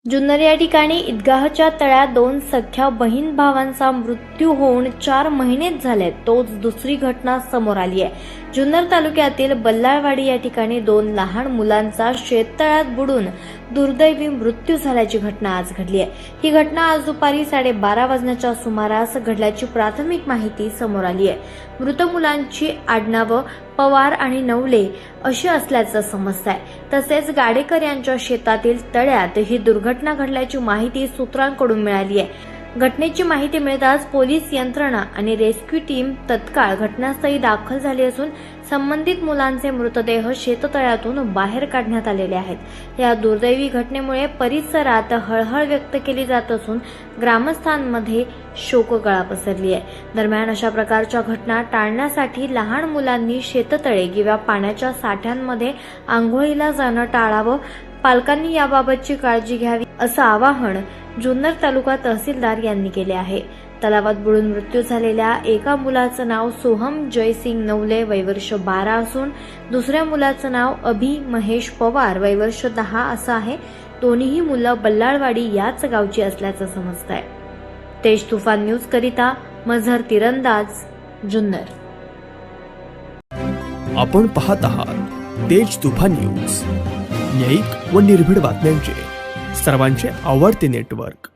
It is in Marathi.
जुन्नर या ठिकाणी ईदगाहच्या तळ्यात दोन सख्या बहीण भावांचा मृत्यू होऊन 4 महिनेच झाले, तोच दुसरी घटना समोर आली आहे। जुन्नर तालुक्यातील बल्लाळवाडी या ठिकाणी 2 लहान मुलांचा शेततळ्यात बुडून दुर्दैवी मृत्यू झाल्याची घटना आज घडली आहे। ही घटना आज दुपारी 12:30 वाजण्याच्या सुमारास घडल्याची प्राथमिक माहिती समोर आली आहे। मृत मुलांची आडनावं पवार आणि नवले अशी असल्याचं समजतंय। तसेच गाडेकर यांच्या शेतातील तळ्यात ही दुर्घटना घडल्याची माहिती सूत्रांकडून मिळाली आहे। घटनेची माहिती मिळताच पोलीस यंत्रणा आणि रेस्क्यू टीम तत्काळ घटनास्थळी दाखल झाली असून संबंधित मुलांचे मृतदेह शेततळ्यातून बाहेर काढण्यात आलेले आहेत। या दुर्दैवी घटनेमुळे परिसरात हळहळ व्यक्त केली जात असून ग्रामस्थांमध्ये शोककळा पसरली आहे। दरम्यान अशा प्रकारच्या घटना टाळण्यासाठी लहान मुलांनी शेततळे किंवा पाण्याच्या साठ्यांमध्ये आंघोळीला जाणं टाळावं, पालकांनी याबाबतची काळजी घ्यावी असं आवाहन जुन्नर तालुका तहसीलदार यांनी केले आहे। तलावात बुडून मृत्यू झालेल्या एका मुलाचं नाव सोहम जयसिंग नवले वय वर्ष 12 असून दुसऱ्या मुलाचं नाव अभि महेश पवार वय वर्ष 10 असं आहे। दोन्ही मुलं बल्लाळवाडी याच गावची असल्याचं समजतंय। तेज तुफान न्यूज करिता मझहर तिरंदाज, जुन्नर। आपण पाहत आहात तेज तुफान न्यूज, न्यायिक व निर्भीड बातम्यांचे सर्वांचे आवडते नेटवर्क।